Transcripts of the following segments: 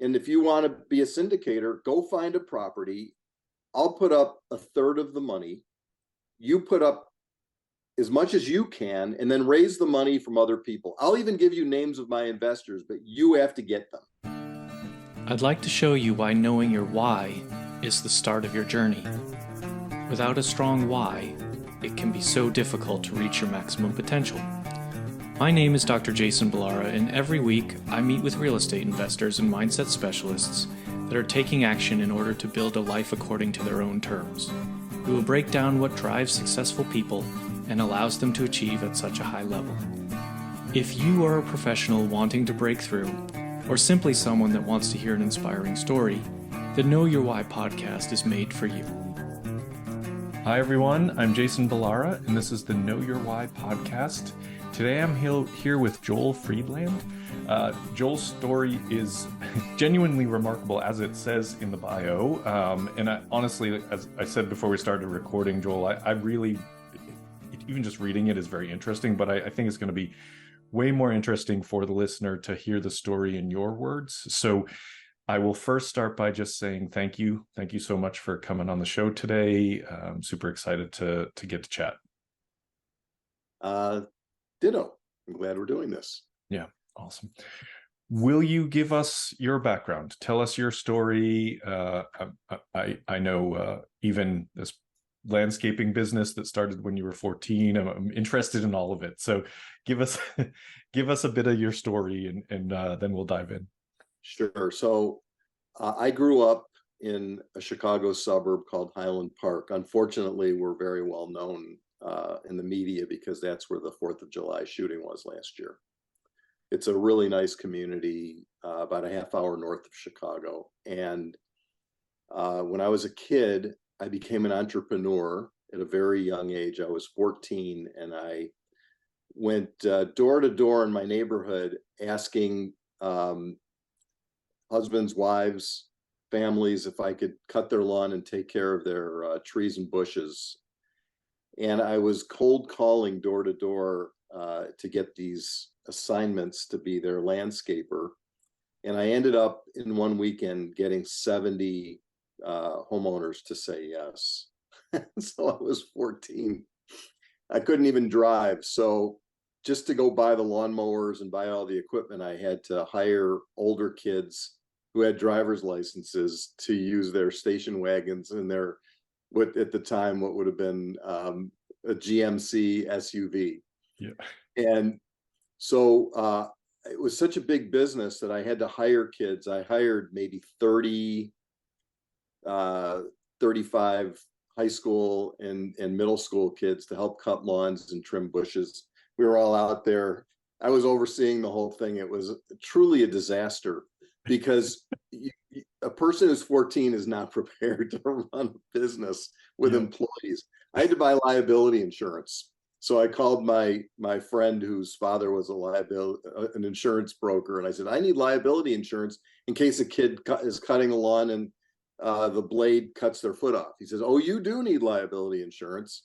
And if you want to be a syndicator, go find a property. I'll put up a third of the money. You put up as much as you can, and then raise the money from other people. I'll even give you names of my investors, but you have to get them. I'd like to show you why knowing your why is the start of your journey. Without a strong why, it can be so difficult to reach your maximum potential. My name is Dr. Jason Ballara, and every week I meet with real estate investors and mindset specialists that are taking action in order to build a life according to their own terms. We will break down what drives successful people and allows them to achieve at such a high level. If you are a professional wanting to break through, or simply someone that wants to hear an inspiring story, the Know Your Why podcast is made for you. Hi everyone, I'm Jason Ballara, and this is the Know Your Why podcast. Today I'm here with Joel Friedland. Joel's story is genuinely remarkable, as it says in the bio. And honestly, as I said before we started recording, Joel, I really, even just reading it is very interesting, but I think it's going to be way more interesting for the listener to hear the story in your words. So I will first start by just saying thank you. Thank you so much for coming on the show today. I'm super excited to get to chat. Ditto. I'm glad we're doing this. Yeah, awesome. Will you give us your background? Tell us your story. I know even this landscaping business that started when you were 14. I'm interested in all of it. So give us a bit of your story, and then we'll dive in. Sure. So I grew up in a Chicago suburb called Highland Park. Unfortunately, we're very well known in the media because that's where the 4th of July shooting was last year. It's a really nice community, about a half hour north of Chicago. And when I was a kid, I became an entrepreneur at a very young age. I was 14, and I went door to door in my neighborhood asking husbands, wives, families if I could cut their lawn and take care of their trees and bushes. And I was cold calling door to door to get these assignments to be their landscaper. And I ended up in one weekend getting 70 homeowners to say yes. So I was 14. I couldn't even drive. So just to go buy the lawnmowers and buy all the equipment, I had to hire older kids who had driver's licenses to use their station wagons and their, what at the time, what would have been a GMC SUV. Yeah. And so it was such a big business that I had to hire kids. I hired maybe 30, 35 high school and middle school kids to help cut lawns and trim bushes. We were all out there. I was overseeing the whole thing. It was truly a disaster because a person who's 14 is not prepared to run a business with employees. I had to buy liability insurance. So I called my friend whose father was an insurance broker. And I said, I need liability insurance in case a kid is cutting a lawn and the blade cuts their foot off. He says, oh, you do need liability insurance.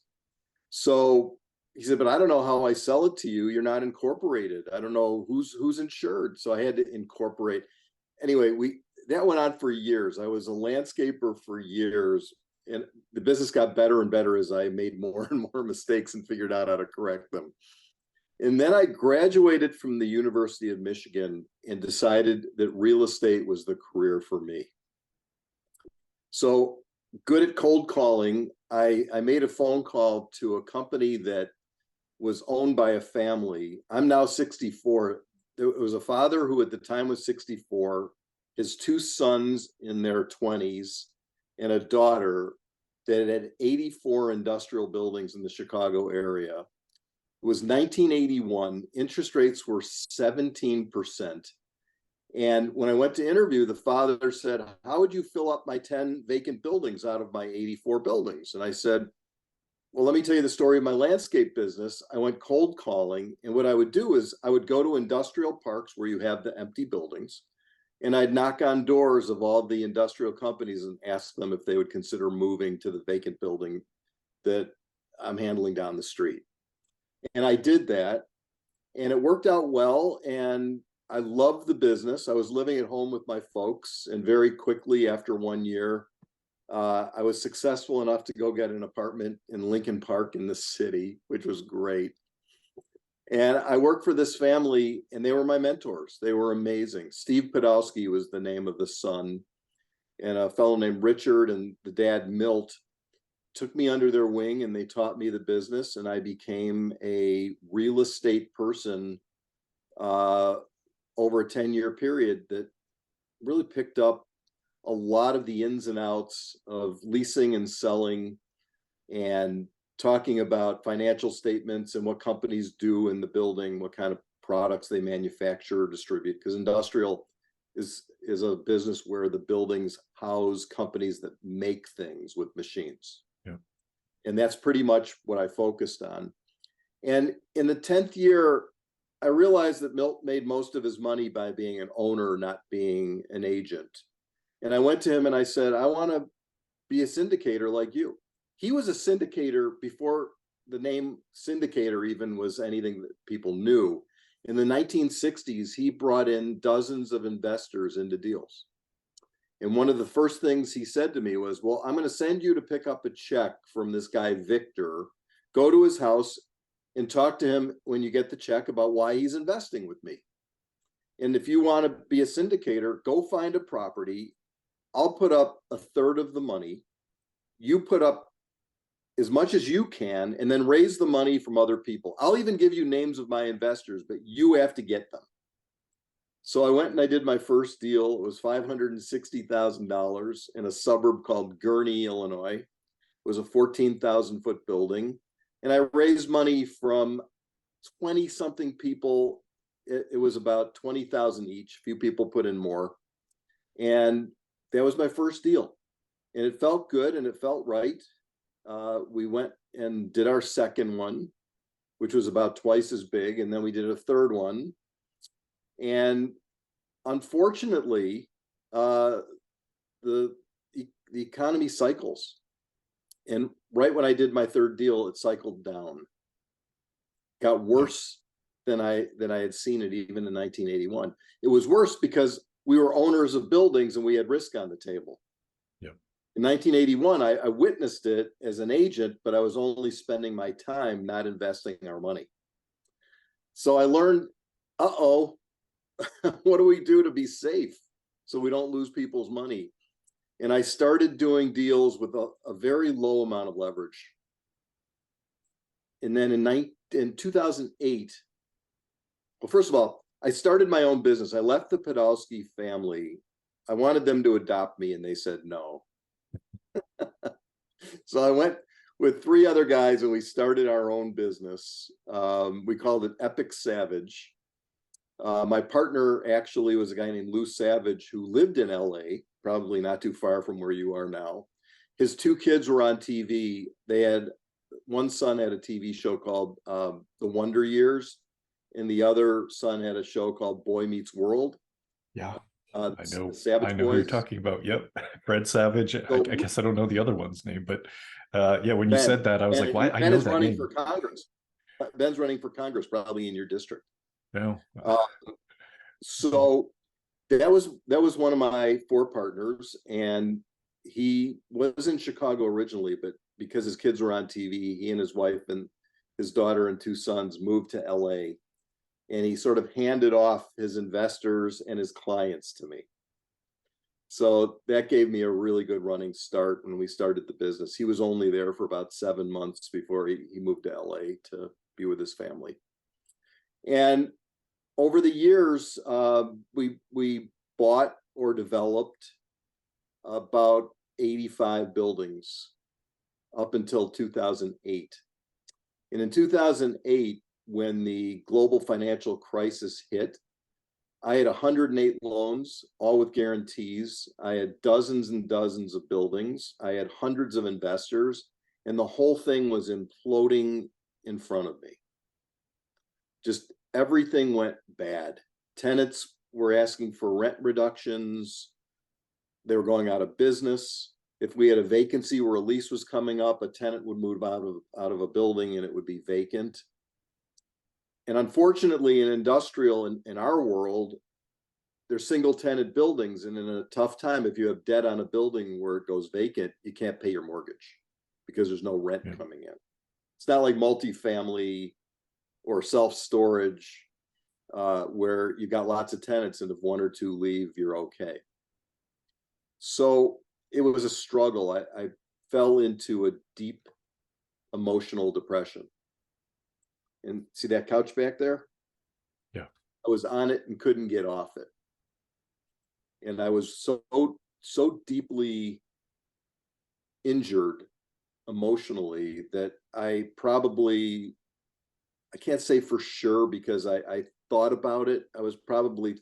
So he said, but I don't know how I sell it to you. You're not incorporated. I don't know who's insured. So I had to incorporate. Anyway, that went on for years. I was a landscaper for years, and the business got better and better as I made more and more mistakes and figured out how to correct them. And then I graduated from the University of Michigan and decided that real estate was the career for me. So good at cold calling, I made a phone call to a company that was owned by a family. I'm now 64. There was a father who at the time was 64, his 2 sons in their 20s, and a daughter that had 84 industrial buildings in the Chicago area. It was 1981. Interest rates were 17%. And when I went to interview, the father said, how would you fill up my 10 vacant buildings out of my 84 buildings? And I said, well, let me tell you the story of my landscape business. I went cold calling, and what I would do is I would go to industrial parks where you have the empty buildings, and I'd knock on doors of all the industrial companies and ask them if they would consider moving to the vacant building that I'm handling down the street. And I did that, and it worked out well. And I loved the business. I was living at home with my folks, and very quickly after 1 year, I was successful enough to go get an apartment in Lincoln Park in the city, which was great. And I worked for this family, and they were my mentors. They were amazing. Steve Podolsky was the name of the son, and a fellow named Richard and the dad Milt took me under their wing, and they taught me the business, and I became a real estate person over a 10-year period that really picked up a lot of the ins and outs of leasing and selling, and talking about financial statements and what companies do in the building, what kind of products they manufacture or distribute, because industrial is a business where the buildings house companies that make things with machines. Yeah. And that's pretty much what I focused on. And in the 10th year, I realized that Milt made most of his money by being an owner, not being an agent. And I went to him and I said, I want to be a syndicator like you. He was a syndicator before the name syndicator even was anything that people knew. In the 1960s, he brought in dozens of investors into deals. And one of the first things he said to me was, well, I'm going to send you to pick up a check from this guy, Victor. Go to his house and talk to him when you get the check about why he's investing with me. And if you want to be a syndicator, go find a property. I'll put up a third of the money. You put up as much as you can, and then raise the money from other people. I'll even give you names of my investors, but you have to get them. So I went and I did my first deal. It was $560,000 in a suburb called Gurnee, Illinois. It was a 14,000 foot building. And I raised money from 20 something people. It was about 20,000 each. A few people put in more. And that was my first deal. And it felt good and it felt right. We went and did our second one, which was about twice as big. And then we did a third one. And unfortunately, the economy cycles. And right when I did my third deal, it cycled down. Got worse than I had seen it even in 1981. It was worse because we were owners of buildings and we had risk on the table. In 1981, I witnessed it as an agent, but I was only spending my time, not investing our money. So I learned, what do we do to be safe so we don't lose people's money? And I started doing deals with a very low amount of leverage. And then in 2008, well, first of all, I started my own business. I left the Podolsky family. I wanted them to adopt me, and they said no. So I went with 3 other guys and we started our own business. We called it Epic Savage. My partner actually was a guy named Lou Savage who lived in LA, probably not too far from where you are now. His 2 kids were on TV. One son had a TV show called The Wonder Years, and the other son had a show called Boy Meets World. Yeah. I know who you're talking about. Yep. Fred Savage. I guess I don't know the other one's name, but when you said that, I was like, why? I know that name. For Congress. Ben's running for Congress, probably in your district. No. So that was one of my 4 partners, and he was in Chicago originally, but because his kids were on TV, he and his wife and his daughter and 2 sons moved to LA. And he sort of handed off his investors and his clients to me. So that gave me a really good running start when we started the business. He was only there for about 7 months before he moved to LA to be with his family. And over the years, we bought or developed about 85 buildings up until 2008. And in 2008, when the global financial crisis hit, I had 108 loans, all with guarantees. I had dozens and dozens of buildings. I had hundreds of investors, and the whole thing was imploding in front of me. Just everything went bad. Tenants were asking for rent reductions. They were going out of business. If we had a vacancy where a lease was coming up, a tenant would move out of a building and it would be vacant. And unfortunately, in industrial, in our world, they're single tenant buildings. And in a tough time, if you have debt on a building where it goes vacant, you can't pay your mortgage because there's no rent coming in. It's not like multifamily or self-storage where you got lots of tenants, and if one or two leave, you're okay. So it was a struggle. I fell into a deep emotional depression. And see that couch back there? Yeah. I was on it and couldn't get off it. And I was so deeply injured emotionally that I can't say for sure because I thought about it. I was probably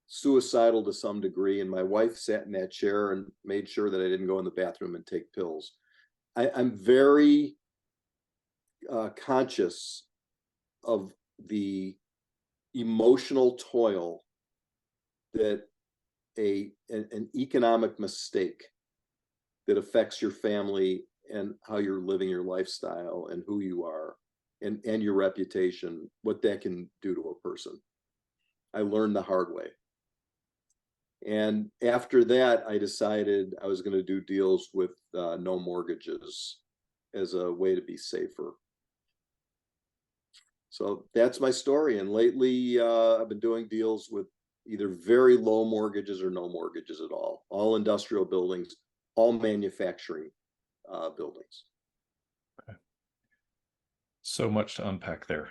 suicidal to some degree. And my wife sat in that chair and made sure that I didn't go in the bathroom and take pills. I'm very conscious of the emotional toil that an economic mistake that affects your family and how you're living your lifestyle and who you are and your reputation, what that can do to a person. I learned the hard way. And after that, I decided I was going to do deals with no mortgages as a way to be safer. So that's my story. And lately, I've been doing deals with either very low mortgages or no mortgages at all industrial buildings, all manufacturing buildings. Okay. So much to unpack there.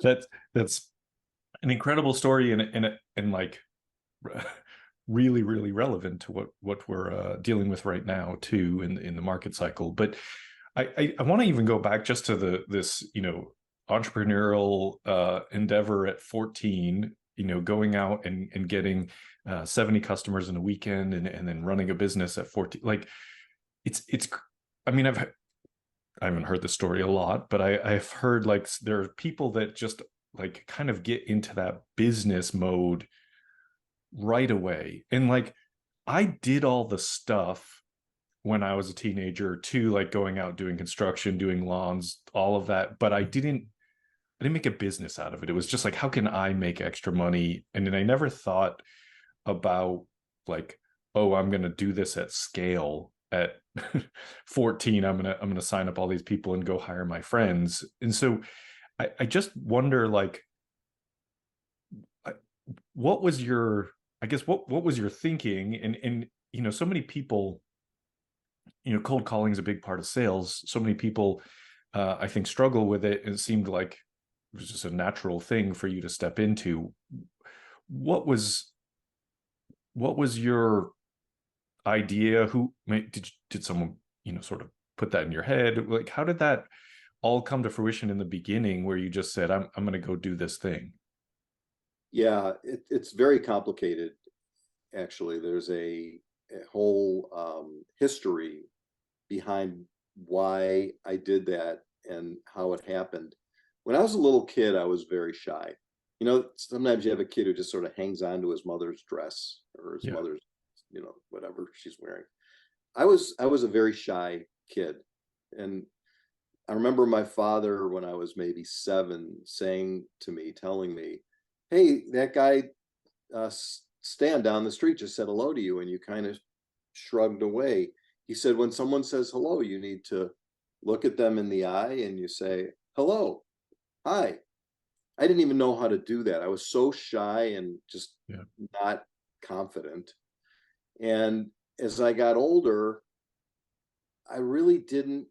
That's an incredible story and like really, really relevant to what we're dealing with right now too in the market cycle. But I want to even go back just to this, entrepreneurial endeavor at 14, going out and getting 70 customers in a weekend and then running a business at 14. Like it's I mean, I haven't heard the story a lot, but I've heard like there are people that just like kind of get into that business mode right away. And like I did all the stuff when I was a teenager too, like going out doing construction, doing lawns, all of that, but I didn't make a business out of it. It was just like, how can I make extra money? And then I never thought about like, oh, I'm going to do this at scale at 14. I'm going to sign up all these people and go hire my friends. And so I just wonder, like, what was your, I guess, what was your thinking? And, so many people, cold calling is a big part of sales. So many people, I think, struggle with it. And it seemed like it was just a natural thing for you to step into. What was your idea? Who did someone, sort of put that in your head? Like, how did that all come to fruition in the beginning where you just said, I'm going to go do this thing? Yeah, it's very complicated. Actually, there's a whole history behind why I did that and how it happened. When I was a little kid, I was very shy. Sometimes you have a kid who just sort of hangs on to his mother's dress or his mother's, whatever she's wearing. I was a very shy kid. And I remember my father, when I was maybe 7, telling me, hey, that guy Stan down the street just said hello to you, and you kind of shrugged away. He said, when someone says hello, you need to look at them in the eye and you say, hello, hi. I didn't even know how to do that. I was so shy and just not confident. And as I got older, I really didn't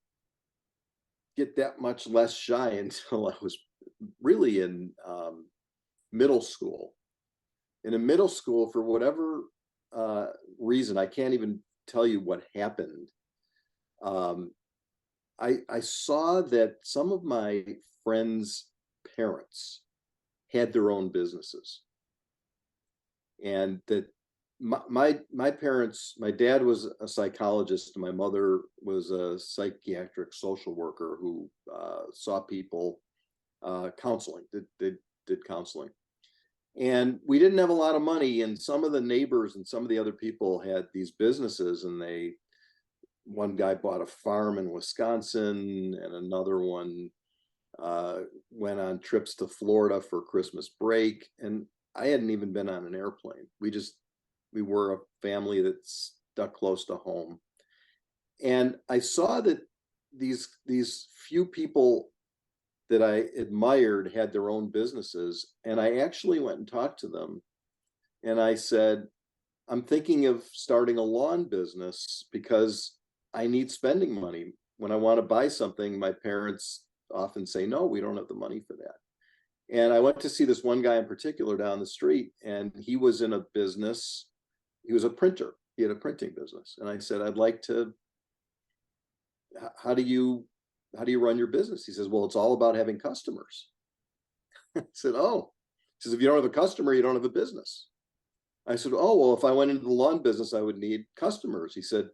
get that much less shy until I was really in middle school. And in middle school, for whatever reason, I can't even tell you what happened. I saw that some of my friends' parents had their own businesses, and that my parents, my dad was a psychologist, and my mother was a psychiatric social worker who saw people counseling, did counseling. And we didn't have a lot of money, and some of the neighbors and some of the other people had these businesses, and one guy bought a farm in Wisconsin, and another one went on trips to Florida for Christmas break, and I hadn't even been on an airplane. We were a family that stuck close to home. And I saw that these few people that I admired had their own businesses. And I actually went and talked to them. And I said, I'm thinking of starting a lawn business because I need spending money. When I want to buy something, my parents often say, no, we don't have the money for that. And I went to see this one guy in particular down the street, and he was in a business. He was a printer. He had a printing business. And I said, I'd like to, how do you run your business? He says, well, it's all about having customers. I said, oh, he says, if you don't have a customer, you don't have a business. I said, oh, well, if I went into the lawn business, I would need customers. He said,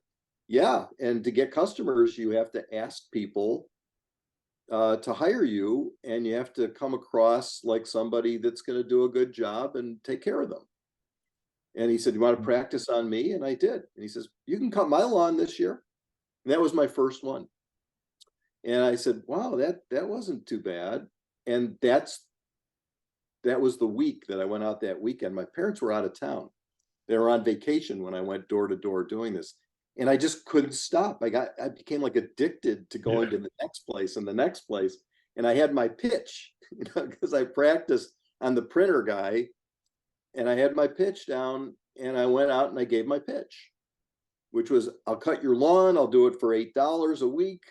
yeah. And to get customers, you have to ask people to hire you, and you have to come across like somebody that's going to do a good job and take care of them. And he said, you want to practice on me? And I did. And he says, you can cut my lawn this year. And that was my first one. And I said, wow, that wasn't too bad. And that was the week that I went out that weekend. My parents were out of town. They were on vacation when I went door to door doing this. And I just couldn't stop. I became like addicted to going to the next place and the next place. And I had my pitch, because I practiced on the printer guy, and I had my pitch down, and I went out and I gave my pitch, which was, I'll cut your lawn. I'll do it for $8 a week.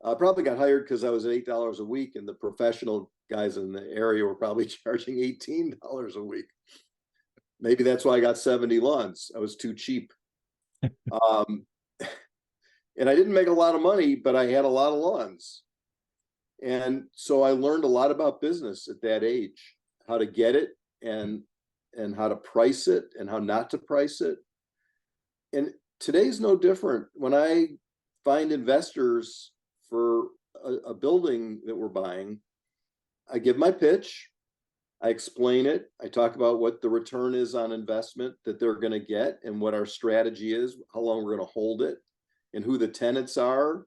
I probably got hired because I was at $8 a week, and the professional guys in the area were probably charging $18 a week. Maybe that's why I got 70 lawns. I was too cheap. And I didn't make a lot of money, but I had a lot of lawns. And so I learned a lot about business at that age, how to get it, and how to price it, and how not to price it. And today's no different. When I find investors for a building that we're buying, I give my pitch, I explain it, I talk about what the return is on investment that they're going to get, and what our strategy is, how long we're going to hold it, and who the tenants are,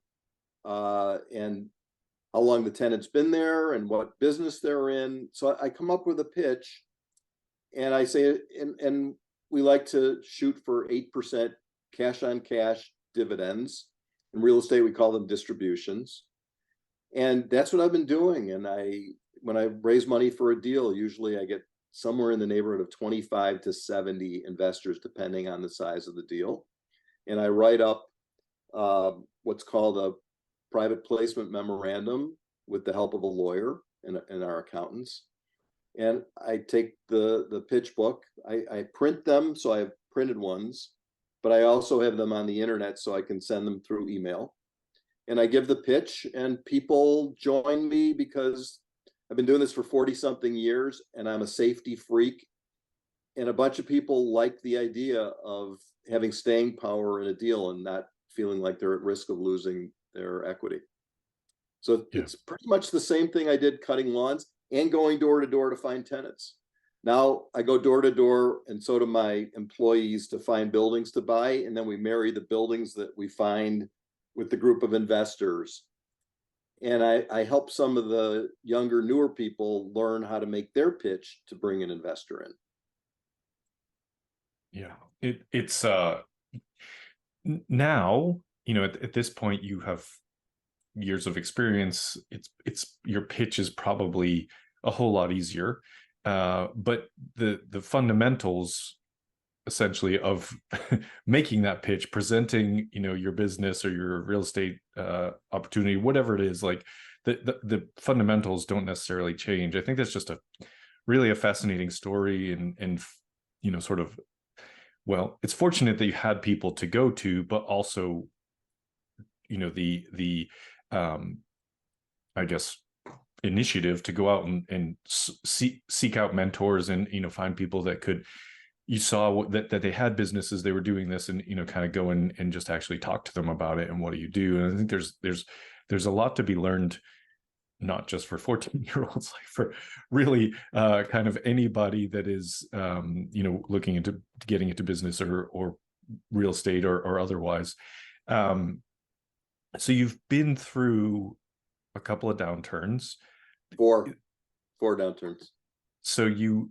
and how long the tenant's been there, and what business they're in. So I come up with a pitch, and I say, and we like to shoot for 8% cash on cash dividends. In real estate, we call them distributions. And that's what I've been doing. And when I raise money for a deal, usually I get somewhere in the neighborhood of 25 to 70 investors, depending on the size of the deal. And I write up what's called a private placement memorandum with the help of a lawyer and our accountants. And I take the pitch book, I print them, so I have printed ones, but I also have them on the internet so I can send them through email. And I give the pitch, and people join me because I've been doing this for 40 something years, and I'm a safety freak. And a bunch of people like the idea of having staying power in a deal and not feeling like they're at risk of losing their equity. So it's pretty much the same thing I did cutting lawns and going door to door to find tenants. Now I go door to door, and so do my employees, to find buildings to buy. And then we marry the buildings that we find with the group of investors. And I help some of the younger, newer people learn how to make their pitch to bring an investor in. Yeah, it's now, at this point you have years of experience. It's your pitch is probably a whole lot easier, but the fundamentals essentially of making that pitch, presenting your business or your real estate opportunity, whatever it is, like the fundamentals don't necessarily change. I think that's just really a fascinating story, and sort of, well, it's fortunate that you had people to go to, but also the I guess initiative to go out and seek out mentors, and find people that you saw that they had businesses, they were doing this, and kind of go in and just actually talk to them about it, and what do you do. And I think there's a lot to be learned, not just for 14-year-olds, like for really kind of anybody that is looking into getting into business or real estate or otherwise. So you've been through a couple of downturns. Four downturns. So you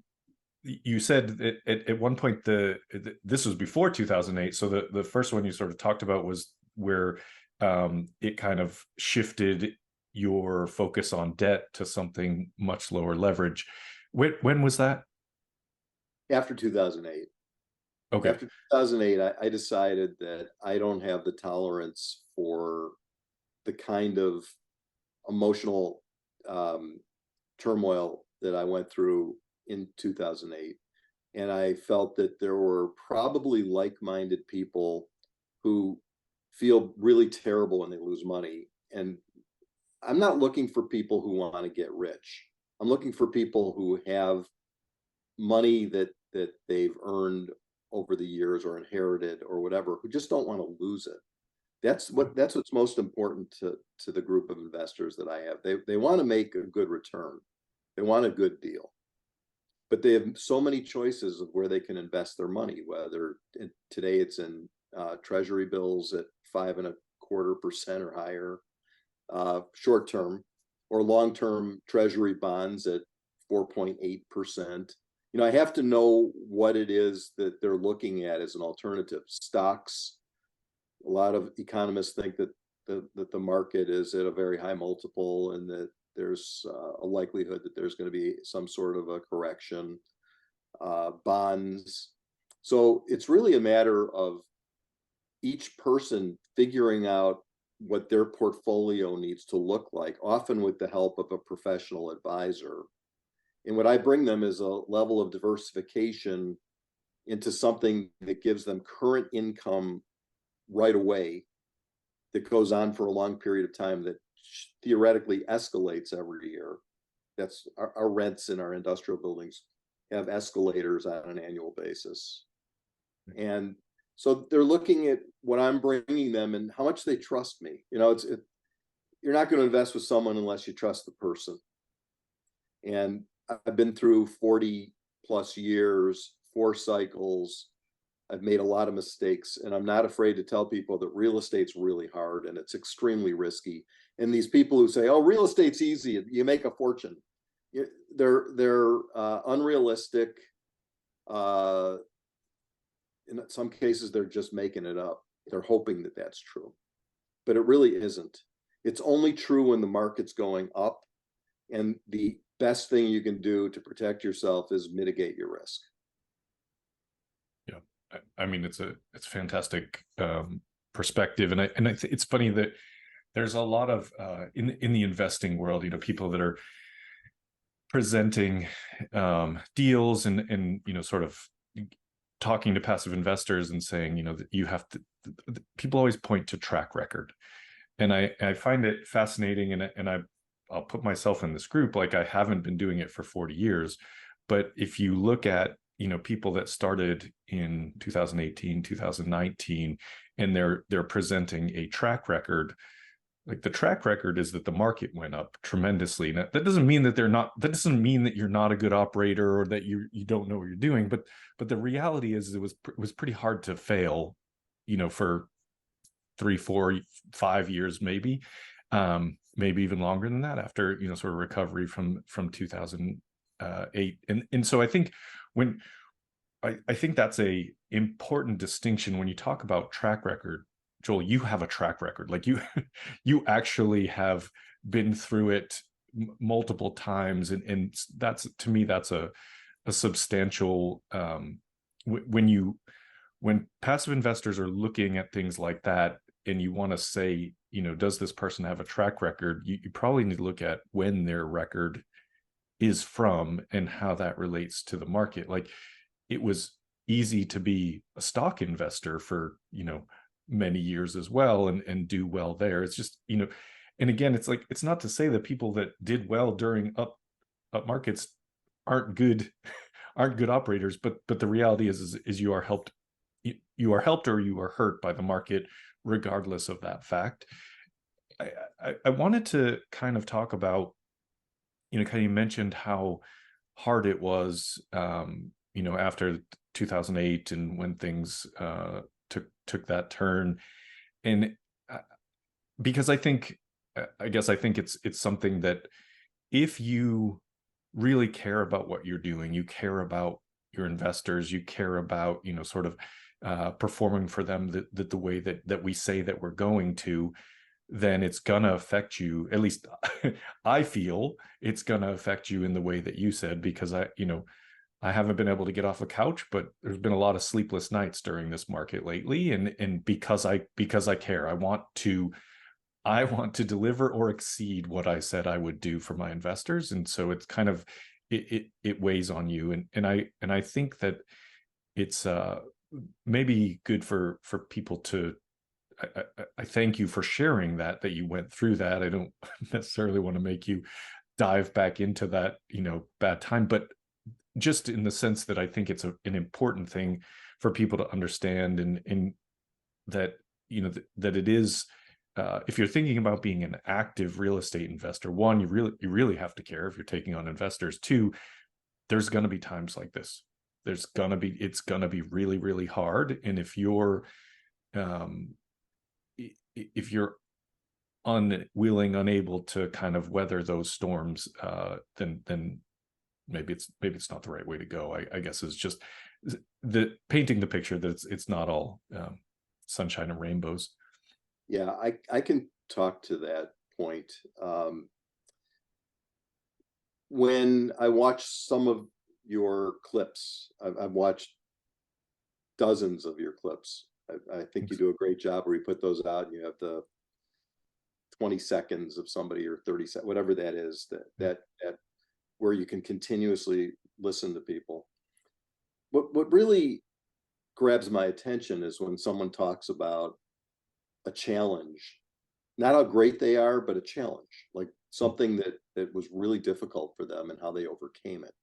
said that at one point this was before 2008. So the first one you sort of talked about was where it kind of shifted your focus on debt to something much lower leverage. When was that? After 2008. Okay. After 2008, I decided that I don't have the tolerance for the kind of emotional turmoil that I went through in 2008. And I felt that there were probably like-minded people who feel really terrible when they lose money. And I'm not looking for people who want to get rich. I'm looking for people who have money that they've earned over the years or inherited or whatever, who just don't want to lose it. That's what's most important to the group of investors that I have. They want to make a good return. They want a good deal, but they have so many choices of where they can invest their money, whether today it's in treasury bills at 5.25% or higher, short term, or long term treasury bonds at 4.8%. I have to know what it is that they're looking at as an alternative. Stocks, a lot of economists think that the market is at a very high multiple and that there's a likelihood that there's going to be some sort of a correction. Bonds. So it's really a matter of each person figuring out what their portfolio needs to look like, often with the help of a professional advisor. And what I bring them is a level of diversification into something that gives them current income right away, that goes on for a long period of time, that theoretically escalates every year. That's our rents in our industrial buildings have escalators on an annual basis. And so they're looking at what I'm bringing them and how much they trust me. You're not going to invest with someone unless you trust the person. And I've been through 40 plus years, 4 cycles. I've made a lot of mistakes, and I'm not afraid to tell people that real estate's really hard and it's extremely risky. And these people who say, "Oh, real estate's easy, you make a fortune," they're unrealistic. In some cases, they're just making it up. They're hoping that that's true, but it really isn't. It's only true when the market's going up, and the best thing you can do to protect yourself is mitigate your risk. Yeah, I mean, it's fantastic perspective, and it's funny that there's a lot of in the investing world, people that are presenting deals and sort of talking to passive investors and saying, that you have to. People always point to track record, and I find it fascinating, and I'll put myself in this group. Like, I haven't been doing it for 40 years, but if you look at people that started in 2018, 2019, and they're presenting a track record, like the track record is that the market went up tremendously. Now, that doesn't mean that that doesn't mean that you're not a good operator or that you don't know what you're doing, but the reality is it was pretty hard to fail, for 3, 4, 5 years, maybe even longer than that, after sort of recovery from 2008. And so I think I think that's a important distinction when you talk about track record. Joel, you have a track record. Like you actually have been through it multiple times, and that's, to me, that's a substantial when passive investors are looking at things like that, and you want to say, does this person have a track record? You probably need to look at when their record is from and how that relates to the market. Like, it was easy to be a stock investor for, many years as well, and do well there. It's just, and again, it's like, it's not to say that people that did well during up markets aren't good operators, but the reality is you are helped or you are hurt by the market, regardless of that fact. I wanted to kind of talk about, kind of, you mentioned how hard it was, after 2008 and when things took that turn. And because I think I guess I think it's something that if you really care about what you're doing, you care about your investors, you care about, sort of performing for them the way that we say that we're going to, then it's gonna affect you. At least I feel it's gonna affect you in the way that you said, because I haven't been able to get off a couch, but there's been a lot of sleepless nights during this market lately, and because I care, I want to deliver or exceed what I said I would do for my investors. And so it's kind of, it weighs on you. And I think that it's maybe good for people to, I thank you for sharing that you went through that. I don't necessarily want to make you dive back into that, bad time, but just in the sense that I think it's an important thing for people to understand, and that, that it is, if you're thinking about being an active real estate investor, one, you really have to care if you're taking on investors. Two, there's going to be times like this. It's going to be really, really hard. And if you're unable to kind of weather those storms, then maybe it's not the right way to go. I guess is just the painting the picture that it's not all sunshine and rainbows. Yeah, I can talk to that point. When I watch some of your clips, I've watched dozens of your clips. I think you do a great job where you put those out and you have the 20 seconds of somebody, or 30 seconds, whatever that is, that where you can continuously listen to people. What really grabs my attention is when someone talks about a challenge, not how great they are, but a challenge, like something that was really difficult for them and how they overcame it.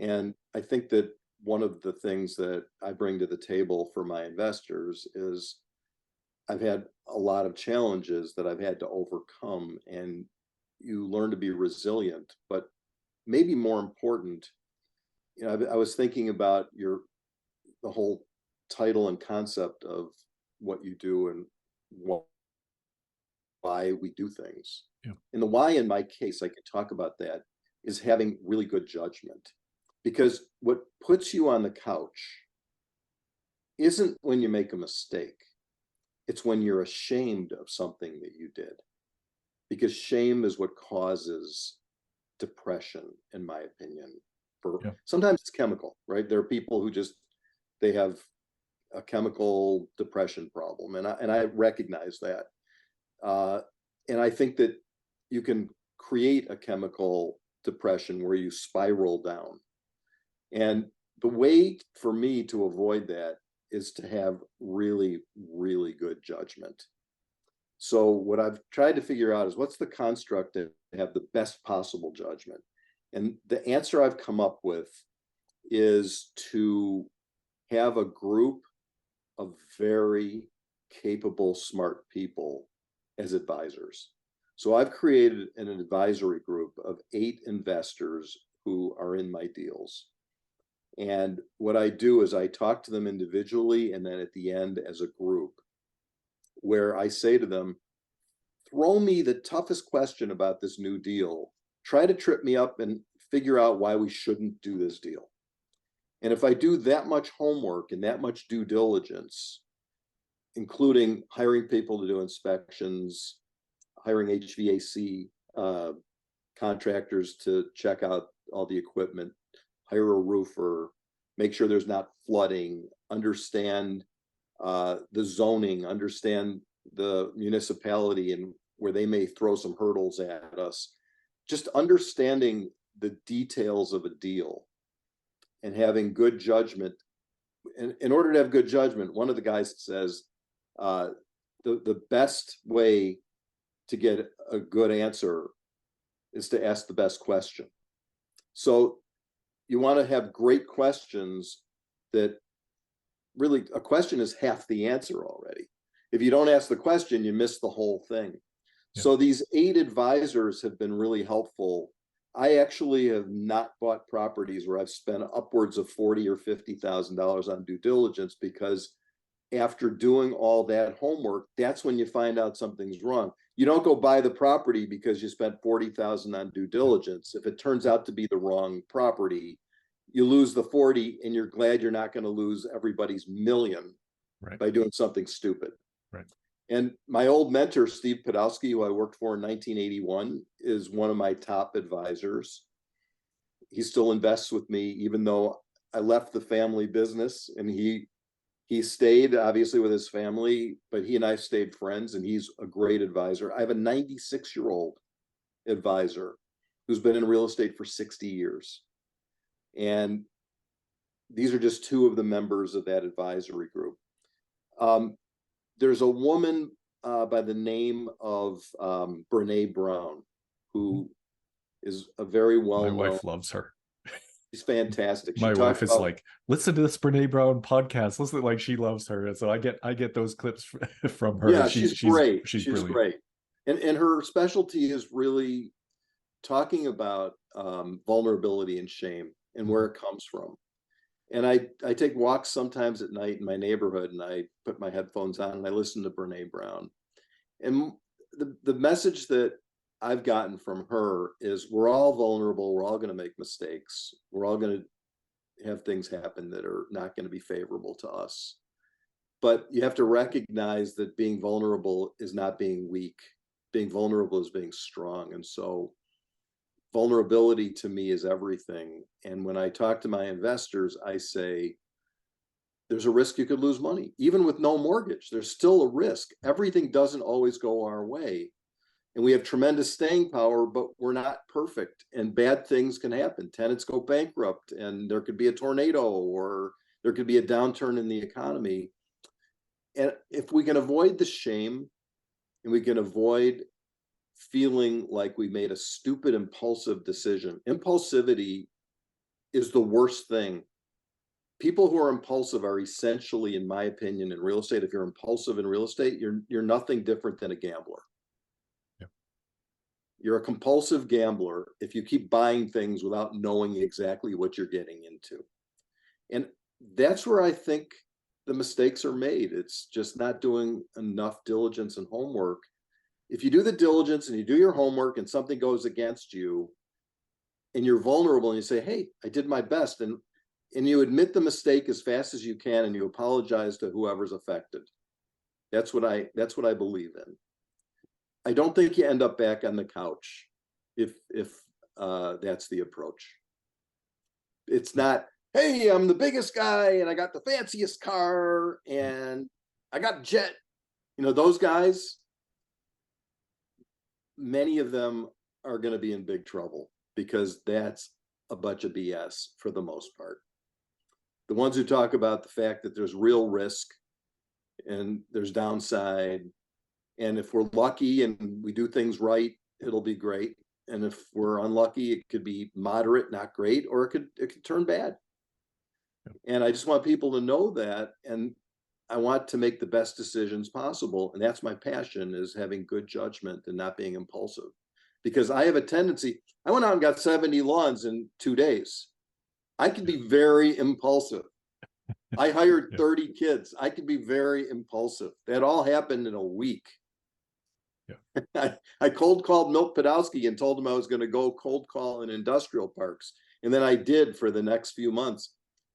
And I think that one of the things that I bring to the table for my investors is I've had a lot of challenges that I've had to overcome, and you learn to be resilient. But maybe more important, I was thinking about the whole title and concept of what you do and why we do things. Yeah. And the why, in my case, I could talk about that, is having really good judgment. Because what puts you on the couch isn't when you make a mistake. It's when you're ashamed of something that you did. Because shame is what causes depression, in my opinion. Sometimes it's chemical, right? There are people who they have a chemical depression problem, and I recognize that. And I think that you can create a chemical depression where you spiral down. And the way for me to avoid that is to have really, really good judgment. So what I've tried to figure out is what's the construct to have the best possible judgment. And the answer I've come up with is to have a group of very capable, smart people as advisors. So I've created an advisory group of 8 investors who are in my deals. And what I do is I talk to them individually and then at the end as a group, where I say to them, throw me the toughest question about this new deal. Try to trip me up and figure out why we shouldn't do this deal. And if I do that much homework and that much due diligence, including hiring people to do inspections, hiring HVAC contractors to check out all the equipment, hire a roofer, make sure there's not flooding, understand the zoning, understand the municipality and where they may throw some hurdles at us. Just understanding the details of a deal and having good judgment. And in order to have good judgment, one of the guys says, the best way to get a good answer is to ask the best question. So you want to have great questions that really, a question is half the answer already. If you don't ask the question, you miss the whole thing. Yeah. So these 8 advisors have been really helpful. I actually have not bought properties where I've spent upwards of $40,000 or $50,000 on due diligence, because after doing all that homework, that's when you find out something's wrong. You don't go buy the property because you spent $40,000 on due diligence. If it turns out to be the wrong property, you lose the 40 and you're glad you're not going to lose everybody's million by doing something stupid. Right. And my old mentor, Steve Podolsky, who I worked for in 1981, is one of my top advisors. He still invests with me, even though I left the family business, and he stayed obviously with his family, but he and I stayed friends, and he's a great advisor. I have a 96-year-old advisor who's been in real estate for 60 years. And these are just two of the members of that advisory group. There's a woman by the name of Brene Brown, who is a very well-known. My wife loves her. She's fantastic. My wife is like, listen to this Brene Brown podcast. Listen, like, she loves her, and so I get those clips from her. Yeah, she's great. She's brilliant. Great, and her specialty is really talking about vulnerability and shame and where it comes from. And I take walks sometimes at night in my neighborhood, and I put my headphones on and I listen to Brene Brown. And the message that I've gotten from her is we're all vulnerable. We're all going to make mistakes. We're all going to have things happen that are not going to be favorable to us. But you have to recognize that being vulnerable is not being weak. Being vulnerable is being strong. And so vulnerability to me is everything. And when I talk to my investors, I say, there's a risk you could lose money. Even with no mortgage, there's still a risk. Everything doesn't always go our way. And we have tremendous staying power, but we're not perfect, and bad things can happen. Tenants go bankrupt, and there could be a tornado, or there could be a downturn in the economy. And if we can avoid the shame, and we can avoid feeling like we made a stupid, impulsive decision. Impulsivity is the worst thing. People who are impulsive are essentially, in my opinion, in real estate, if you're impulsive in real estate, you're nothing different than a gambler. You're a compulsive gambler if you keep buying things without knowing exactly what you're getting into. And that's where I think the mistakes are made. It's just not doing enough diligence and homework. If you do the diligence and you do your homework and something goes against you and you're vulnerable and you say, hey, I did my best, and you admit the mistake as fast as you can and you apologize to whoever's affected. That's what I believe in. I don't think you end up back on the couch if that's the approach. It's not, hey, I'm the biggest guy and I got the fanciest car and I got a jet. You know, those guys, many of them are going to be in big trouble because that's a bunch of BS for the most part. The ones who talk about the fact that there's real risk and there's downside, and if we're lucky and we do things right, it'll be great. And if we're unlucky, it could be moderate, not great, or it could turn bad. And I just want people to know that. And I want to make the best decisions possible. And that's my passion, is having good judgment and not being impulsive. Because I have a tendency, I went out and got 70 lawns in 2 days. I can be very impulsive. I hired 30 kids. I can be very impulsive. That all happened in a week. I cold called Milt Podolsky and told him I was going to go cold call in industrial parks. And then I did for the next few months.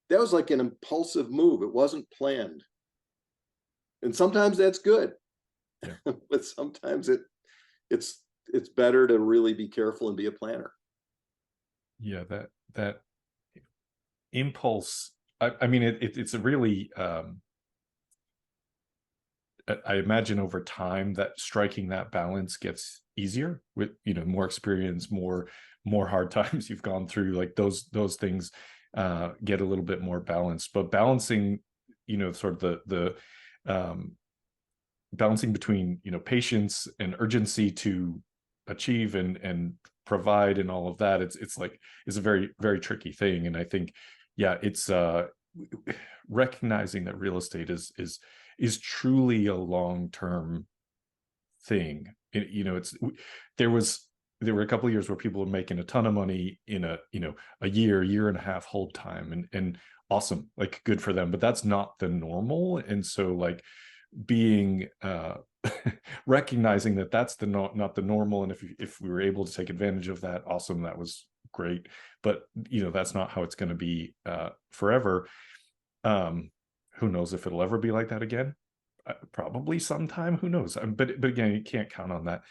That was like an impulsive move. It wasn't planned. And sometimes that's good. But sometimes it's better to really be careful and be a planner. Yeah, that impulse. I mean, it's a really, I imagine over time that striking that balance gets easier with, more experience, more hard times you've gone through, like those things get a little bit more balanced. But balancing, sort of the balancing between, patience and urgency to achieve and provide and all of that, it's a very, very tricky thing. And I think, it's recognizing that real estate is truly a long-term thing. There were a couple of years where people were making a ton of money in a year and a half hold time, and awesome, like good for them, but that's not the normal. And so like being recognizing that that's not the normal, and if we were able to take advantage of that, awesome, that was great. But that's not how it's going to be forever. Who knows if it'll ever be like that again? Probably sometime, who knows. But again, you can't count on that.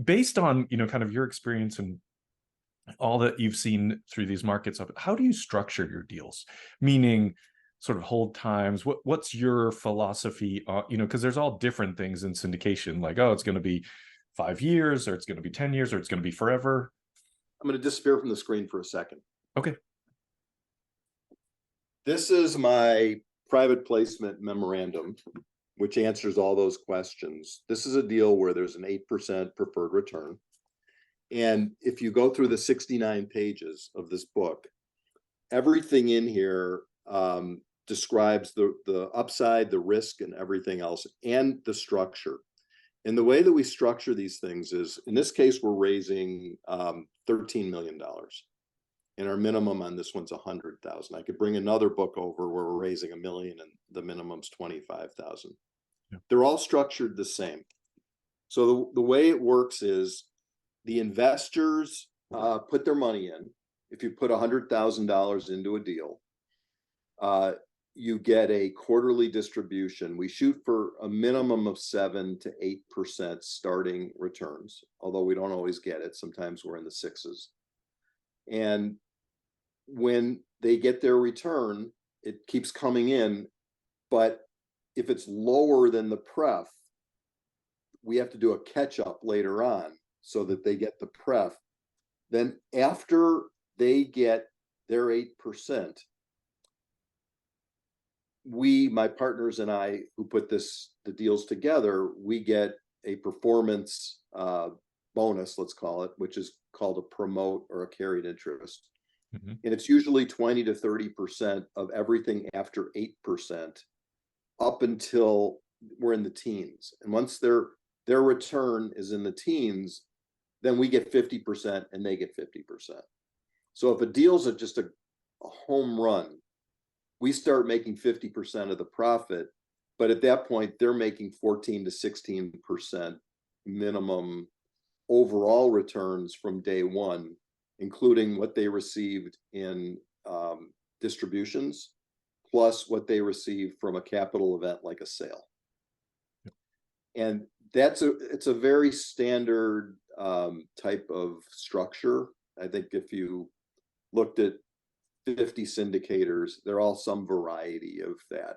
Based on kind of your experience and all that you've seen through these markets, how do you structure your deals? Meaning sort of hold times. What's your philosophy? Because there's all different things in syndication, like, oh, it's going to be 5 years, or it's going to be 10 years, or it's going to be forever. I'm going to disappear from the screen for a second. Okay. This is my private placement memorandum, which answers all those questions. This is a deal where there's an 8% preferred return. And if you go through the 69 pages of this book, everything in here describes the upside, the risk, and everything else, and the structure. And the way that we structure these things is, in this case, we're raising $13 million. And our minimum on this one's 100,000. I could bring another book over where we're raising $1 million and the minimum's 25,000. Yeah. They're all structured the same. So the way it works is the investors put their money in. If you put $100,000 into a deal, you get a quarterly distribution. We shoot for a minimum of 7 to 8% starting returns, although we don't always get it. Sometimes we're in the 6s. And when they get their return, it keeps coming in. But if it's lower than the pref, we have to do a catch up later on so that they get the pref. Then after they get their 8%, my partners and I, who put the deals together, we get a performance bonus, let's call it, which is called a promote or a carried interest. Mm-hmm. And it's usually 20 to 30% of everything after 8% up until we're in the teens. And once their return is in the teens, then we get 50% and they get 50%. So if a deal's just a home run, we start making 50% of the profit, but at that point they're making 14 to 16% minimum overall returns from day one, including what they received in distributions, plus what they received from a capital event like a sale. And it's a very standard type of structure. I think if you looked at 50 syndicators, they're all some variety of that.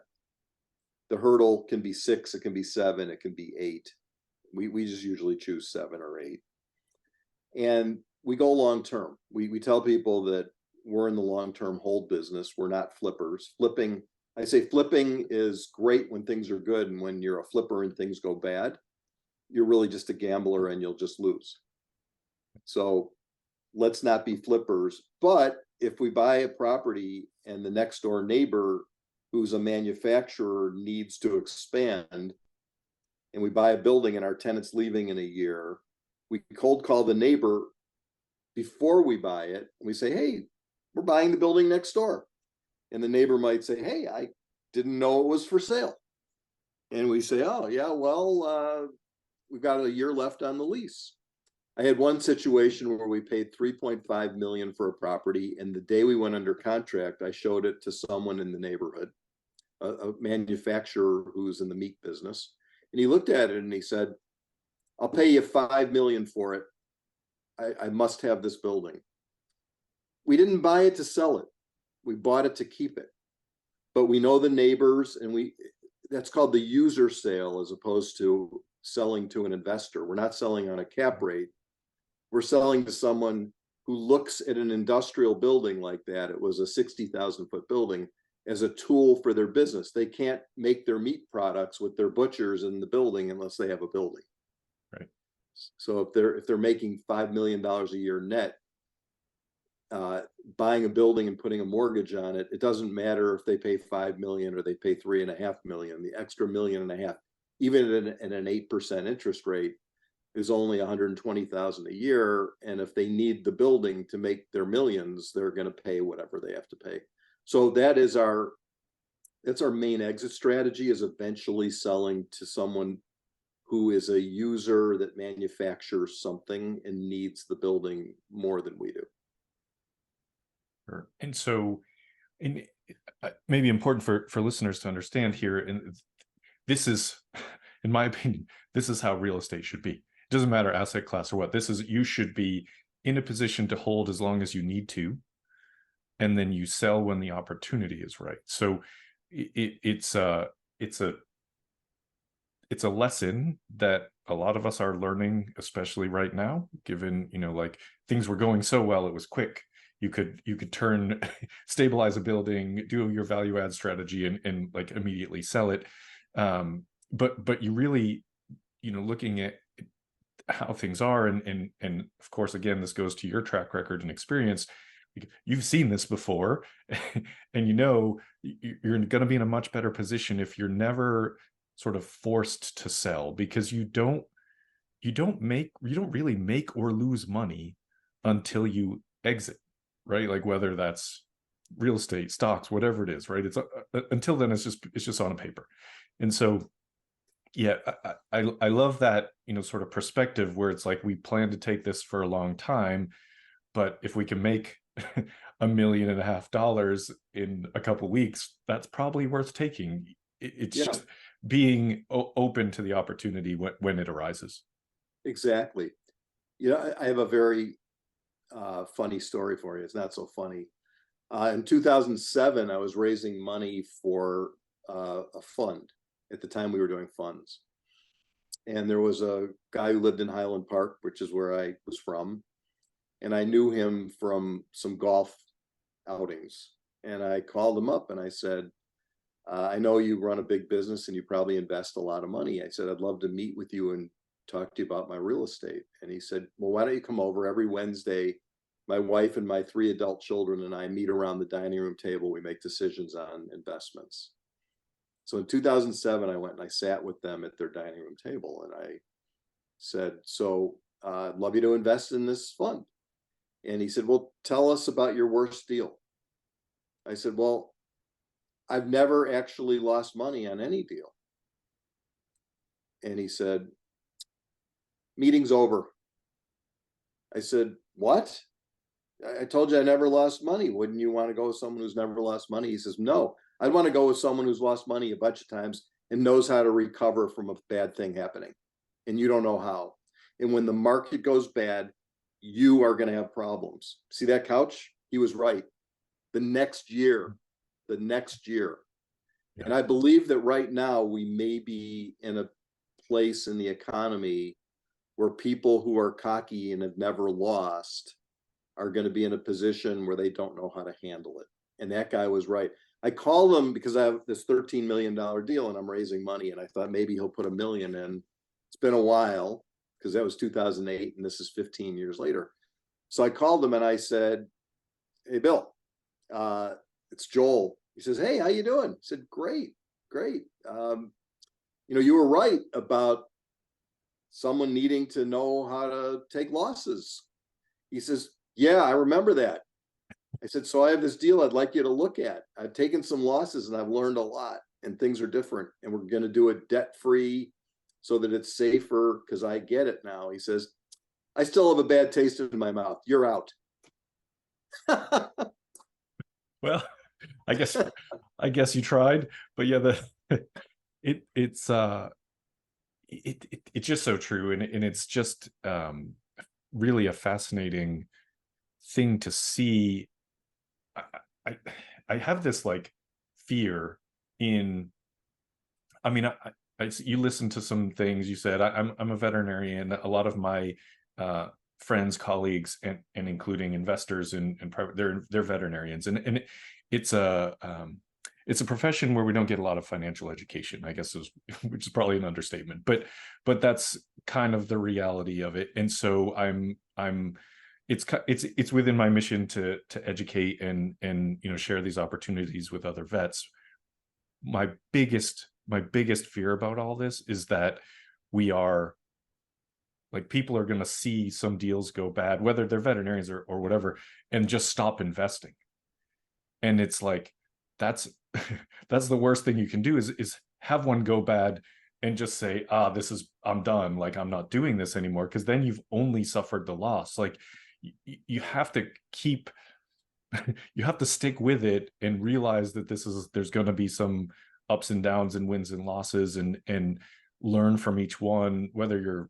The hurdle can be 6, it can be 7, it can be 8. We just usually choose 7 or 8. And we go long term. We tell people that we're in the long-term hold business. We're not flippers. I say flipping is great when things are good, and when you're a flipper and things go bad, you're really just a gambler and you'll just lose. So let's not be flippers. But if we buy a property and the next door neighbor, who's a manufacturer, needs to expand, and we buy a building and our tenant's leaving in a year, we cold call the neighbor before we buy it. We say, hey, we're buying the building next door. And the neighbor might say, hey, I didn't know it was for sale. And we say, oh, yeah, well, we've got a year left on the lease. I had one situation where we paid $3.5 million for a property, and the day we went under contract, I showed it to someone in the neighborhood, a manufacturer who's in the meat business. And he looked at it and he said, I'll pay you $5 million for it. I must have this building. We didn't buy it to sell it. We bought it to keep it. But we know the neighbors, and that's called the user sale as opposed to selling to an investor. We're not selling on a cap rate. We're selling to someone who looks at an industrial building like that. It was a 60,000 foot building as a tool for their business. They can't make their meat products with their butchers in the building unless they have a building. Right. So if they're making $5 million a year net, buying a building and putting a mortgage on it, it doesn't matter if they pay $5 million or they pay $3.5 million. The extra $1.5 million, even at an 8% interest rate, is only $120,000 a year. And if they need the building to make their millions, they're going to pay whatever they have to pay. So that's our main exit strategy, is eventually selling to someone who is a user that manufactures something and needs the building more than we do. Sure. And so, and maybe important for listeners to understand here, and this is, in my opinion, this is how real estate should be. It doesn't matter asset class or what. This is, you should be in a position to hold as long as you need to, and then you sell when the opportunity is right. So it's a lesson that a lot of us are learning, especially right now, given, like, things were going so well, it was quick. You could stabilize a building, do your value add strategy, and like immediately sell it. But you really, looking at how things are, and of course, again, this goes to your track record and experience. You've seen this before, and you're going to be in a much better position if you're never sort of forced to sell, because you don't really make or lose money until you exit, right? Like, whether that's real estate, stocks, whatever it is, right? It's until then, it's just on a paper. And so, yeah, I love that, sort of perspective, where it's like, we plan to take this for a long time, but if we can make $1.5 million in a couple of weeks, that's probably worth taking. It's just being open to the opportunity when it arises. Exactly. I have a very funny story for you. It's not so funny. In 2007, I was raising money for a fund. At the time, we were doing funds. And there was a guy who lived in Highland Park, which is where I was from. And I knew him from some golf outings. And I called him up and I said, I know you run a big business and you probably invest a lot of money. I said, I'd love to meet with you and talk to you about my real estate. And he said, well, why don't you come over every Wednesday? My wife and my 3 adult children and I meet around the dining room table. We make decisions on investments. So in 2007, I went and I sat with them at their dining room table. And I said, so I'd love you to invest in this fund. And he said, well, tell us about your worst deal. I said, well, I've never actually lost money on any deal. And he said, meeting's over. I said, what? I told you I never lost money. Wouldn't you want to go with someone who's never lost money? He says, no, I'd want to go with someone who's lost money a bunch of times and knows how to recover from a bad thing happening. And you don't know how. And when the market goes bad, you are going to have problems. See that couch? He was right. The next year. Yeah. And I believe that right now we may be in a place in the economy where people who are cocky and have never lost are going to be in a position where they don't know how to handle it. And that guy was right. I called him because I have this $13 million deal and I'm raising money. And I thought maybe he'll put $1 million in. It's been a while, because that was 2008 and this is 15 years later. So I called him and I said, hey, Bill, it's Joel. He says, hey, how you doing? I said, great. You were right about someone needing to know how to take losses. He says, yeah, I remember that. I said, so I have this deal I'd like you to look at. I've taken some losses and I've learned a lot, and things are different. And we're going to do it debt-free so that it's safer, because I get it now. He says, I still have a bad taste in my mouth. You're out. Well, I guess you tried, but yeah, it's just so true, and it's just really a fascinating thing to see. I have this like fear in. I mean, you listened to some things you said. I'm a veterinarian. A lot of my friends, colleagues, and including investors and private, they're veterinarians, and it's a profession where we don't get a lot of financial education, I guess, which is probably an understatement, but that's kind of the reality of it. And so it's within my mission to educate and share these opportunities with other vets. My biggest fear about all this is that people are going to see some deals go bad, whether they're veterinarians or whatever, and just stop investing. And it's like, that's that's the worst thing you can do, is have one go bad and just say, I'm done, like I'm not doing this anymore, because then you've only suffered the loss. Like you have to keep you have to stick with it and realize that there's going to be some ups and downs and wins and losses, and learn from each one, whether you're,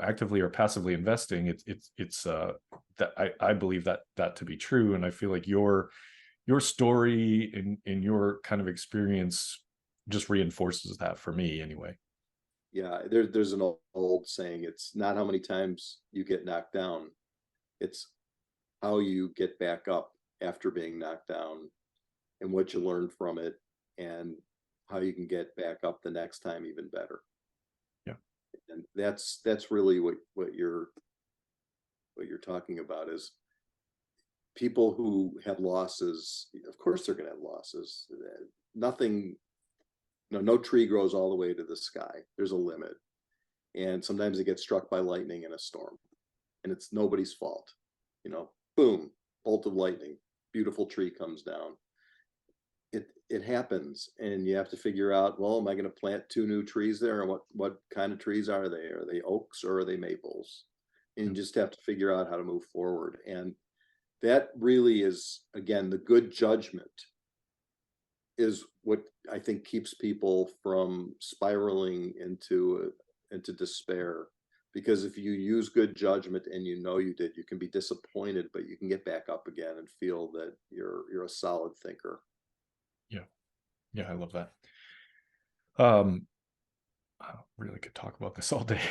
actively or passively investing. It's that I believe that to be true. And I feel like your story and your kind of experience just reinforces that for me anyway. Yeah, there's an old saying, it's not how many times you get knocked down, it's how you get back up after being knocked down, and what you learn from it, and how you can get back up the next time even better. Yeah. And that's really what you're talking about, is people who have losses. Of course they're going to have losses. Nothing, no tree grows all the way to the sky. There's a limit. And sometimes it gets struck by lightning in a storm, and it's nobody's fault. Boom, bolt of lightning, beautiful tree comes down. It happens, and you have to figure out, well, am I going to plant 2 new trees there? And what kind of trees are they? Are they oaks or are they maples? And you just have to figure out how to move forward. And that really is, again, the good judgment is what I think keeps people from spiraling into despair. Because if you use good judgment and you did, you can be disappointed, but you can get back up again and feel that you're a solid thinker. Yeah, I love that. I really could talk about this all day.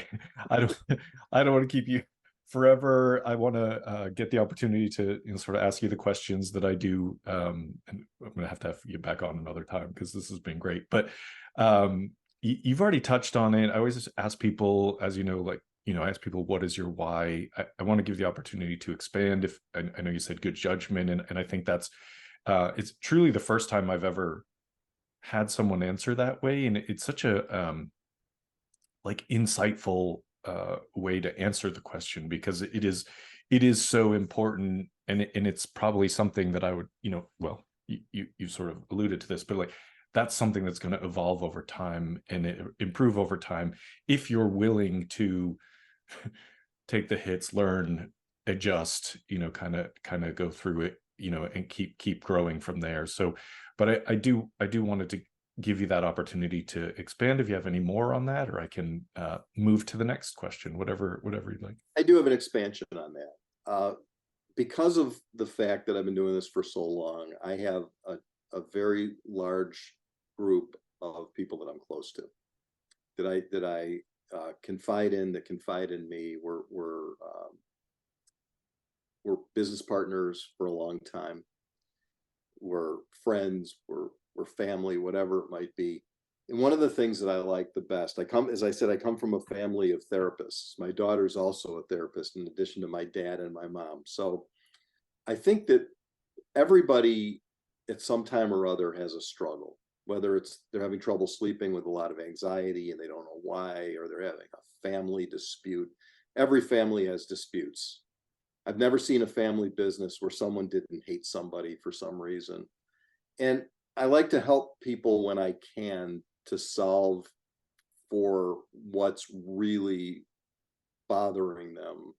I don't want to keep you forever. I want to get the opportunity to sort of ask you the questions that I do, and I'm going to have you back on another time, because this has been great. But you've already touched on it. I always just ask people, as I ask people, what is your why? I want to give the opportunity to expand. If I know you said good judgment, and I think that's it's truly the first time I've ever had someone answer that way, and it's such a like insightful way to answer the question, because it is so important, and it's probably something that I would, well, you sort of alluded to this, but like that's something that's going to evolve over time and improve over time, if you're willing to take the hits, learn, adjust, kind of go through it, and keep growing from there. So, but I do wanted to give you that opportunity to expand if you have any more on that, or I can move to the next question, whatever you'd like. I do have an expansion on that. Because of the fact that I've been doing this for so long, I have a very large group of people that I'm close to, that I confide in, that confide in me. We're business partners for a long time. We're friends, we're family, whatever it might be. And one of the things that I like the best, as I said, I come from a family of therapists. My daughter's also a therapist, in addition to my dad and my mom. So I think that everybody at some time or other has a struggle, whether it's they're having trouble sleeping with a lot of anxiety and they don't know why, or they're having a family dispute. Every family has disputes. I've never seen a family business where someone didn't hate somebody for some reason. And I like to help people when I can to solve for what's really bothering them.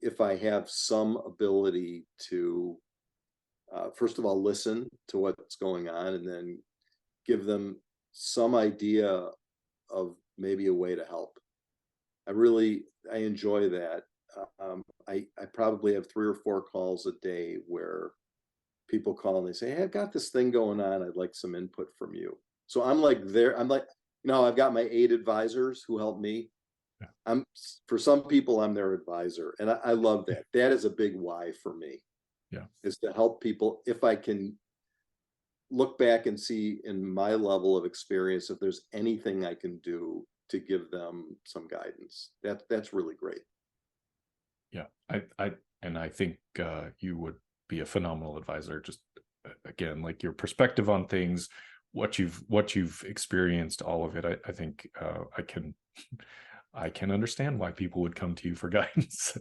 If I have some ability to, first of all, listen to what's going on, and then give them some idea of maybe a way to help. I enjoy that. I probably have 3 or 4 calls a day where people call and they say, hey, I've got this thing going on, I'd like some input from you. So I'm like, I've got my 8 advisors who help me. Yeah. For some people, I'm their advisor, and I love that. That is a big why for me. Yeah, is to help people. If I can look back and see in my level of experience, if there's anything I can do to give them some guidance, that's really great. Yeah, I think you would be a phenomenal advisor. Just again, like your perspective on things, what you've experienced, all of it. I think I can understand why people would come to you for guidance.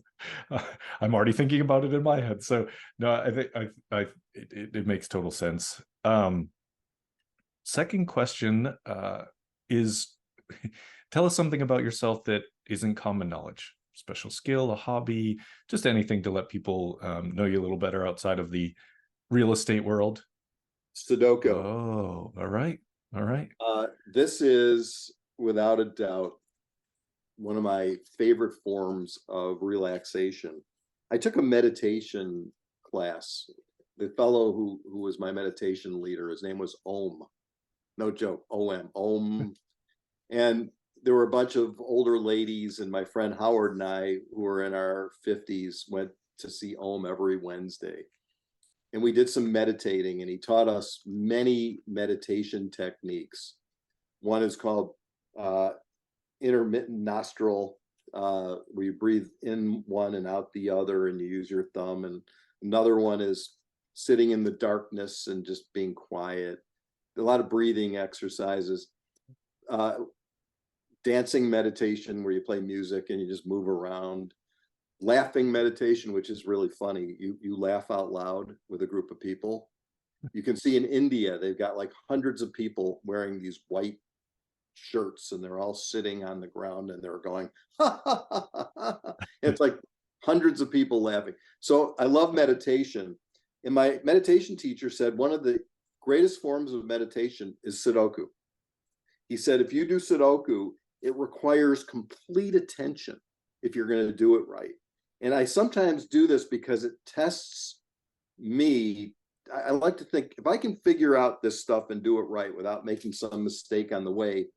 I'm already thinking about it in my head. So no, I think it makes total sense. Second question is, tell us something about yourself that isn't common knowledge, special skill, a hobby, just anything to let people know you a little better outside of the real estate world. Sudoku. Oh, all right. All right. This is without a doubt one of my favorite forms of relaxation. I took a meditation class. The fellow who was my meditation leader, his name was Om. No joke, OM, Om. And there were a bunch of older ladies, and my friend Howard and I, who were in our 50s, went to see Om every Wednesday. And we did some meditating, and he taught us many meditation techniques. One is called intermittent nostril, where you breathe in one and out the other, and you use your thumb. And another one is sitting in the darkness and just being quiet. A lot of breathing exercises. Dancing meditation, where you play music and you just move around. Laughing meditation, which is really funny. You laugh out loud with a group of people. You can see in India, they've got like hundreds of people wearing these white shirts, and they're all sitting on the ground, and they're going, ha, ha, ha, ha, ha. It's like hundreds of people laughing. So I love meditation. And my meditation teacher said one of the greatest forms of meditation is Sudoku. He said, if you do Sudoku, it requires complete attention if you're going to do it right. And I sometimes do this because it tests me. I like to think, if I can figure out this stuff and do it right without making some mistake on the way,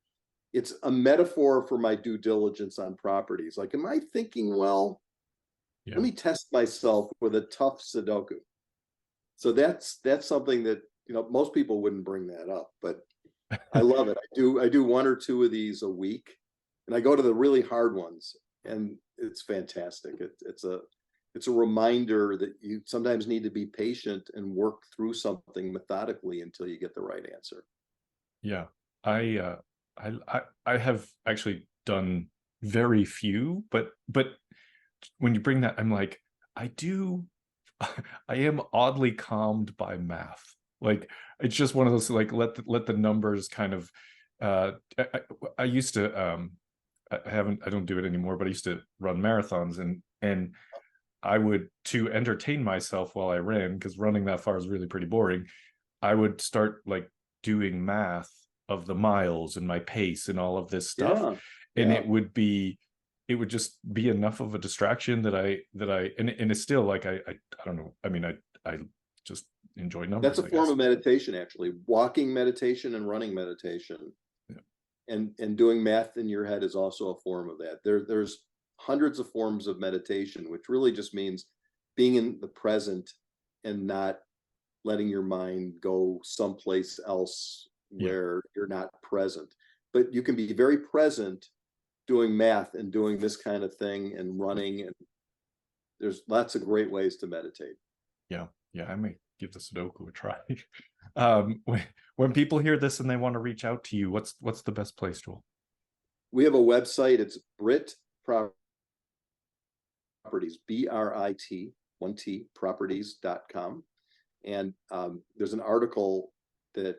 it's a metaphor for my due diligence on properties. Like, am I thinking well? Yeah. Let me test myself with a tough Sudoku. So that's something that, you know, most people wouldn't bring that up, but I love it. I do one or two of these a week, and I go to the really hard ones, and it's fantastic. It's a reminder that you sometimes need to be patient and work through something methodically until you get the right answer. Yeah, I have actually done very few, but when you bring that, I'm like, I am oddly calmed by math. Like, it's just one of those, like, let the numbers kind of, I used to, I don't do it anymore, but I used to run marathons, and I would, to entertain myself while I ran, because running that far is really pretty boring, I would start like doing math of the miles and my pace and all of this stuff. Yeah. And it would just be enough of a distraction that I and it's still like, I don't know. I mean, I just enjoy numbers. That's a form of meditation, actually. Walking meditation and running meditation. Yeah. And doing math in your head is also a form of that. There's hundreds of forms of meditation, which really just means being in the present and not letting your mind go someplace else where you're not present. But you can be very present doing math and doing this kind of thing and running, and there's lots of great ways to meditate. Yeah, I may give the Sudoku a try. When people hear this and they want to reach out to you, what's the best place, Joel? We have a website. It's Brit Properties, BRIT, 1T, properties.com. And there's an article that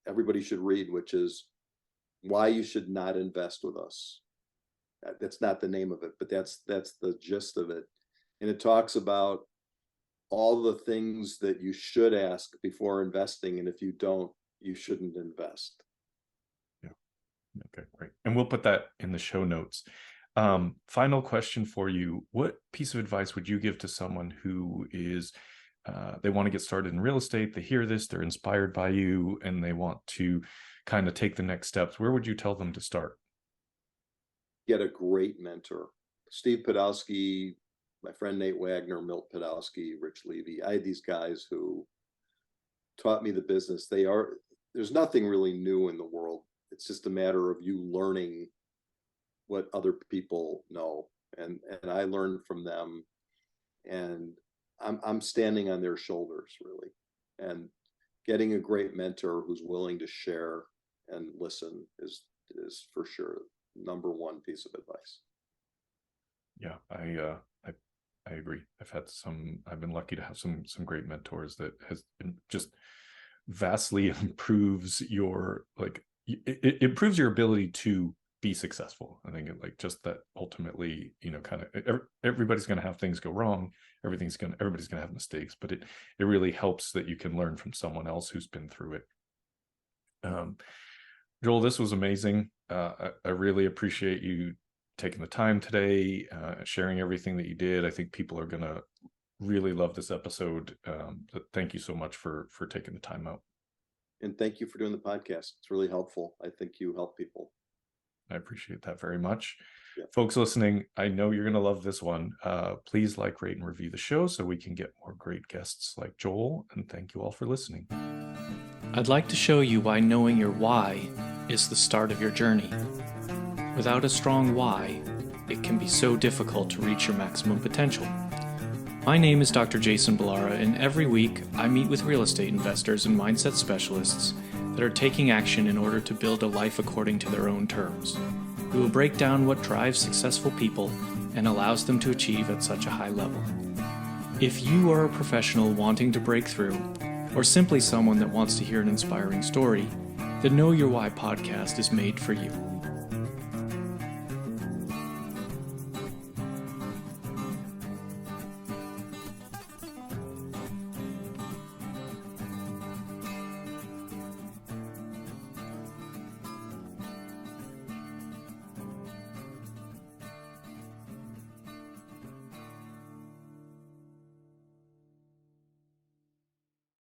everybody should read, which is why you should not invest with us. That's not the name of it, but that's the gist of it. And it talks about all the things that you should ask before investing, and if you don't, you shouldn't invest. Yeah. Okay, great. And we'll put that in the show notes. Final question for you. What piece of advice would you give to someone who is, they want to get started in real estate, they hear this, they're inspired by you, and they want to kind of take the next steps? Where would you tell them to start? Get a great mentor. Steve Podolsky, my friend Nate Wagner, Milt Podolsky, Rich Levy. I had these guys who taught me the business. There's nothing really new in the world. It's just a matter of you learning what other people know. And I learned from them, and I'm standing on their shoulders, really. And getting a great mentor who's willing to share and listen is for sure number one piece of advice. Yeah, I agree. I've been lucky to have some great mentors that has been just vastly improves your, like, it improves your ability to be successful. I think just that ultimately, kind of everybody's going to have things go wrong. Everybody's going to have mistakes, but it really helps that you can learn from someone else who's been through it. Joel, this was amazing. I really appreciate you taking the time today, sharing everything that you did. I think people are going to really love this episode. Thank you so much for taking the time out. And thank you for doing the podcast. It's really helpful. I think you help people. I appreciate that very much. Yeah. Folks listening, I know you're going to love this one. Please like, rate, and review the show so we can get more great guests like Joel. And thank you all for listening. I'd like to show you why knowing your why is the start of your journey. Without a strong why, it can be so difficult to reach your maximum potential. My name is Dr. Jason Ballara, and every week I meet with real estate investors and mindset specialists that are taking action in order to build a life according to their own terms. We will break down what drives successful people and allows them to achieve at such a high level. If you are a professional wanting to break through, or simply someone that wants to hear an inspiring story, the Know Your Why podcast is made for you.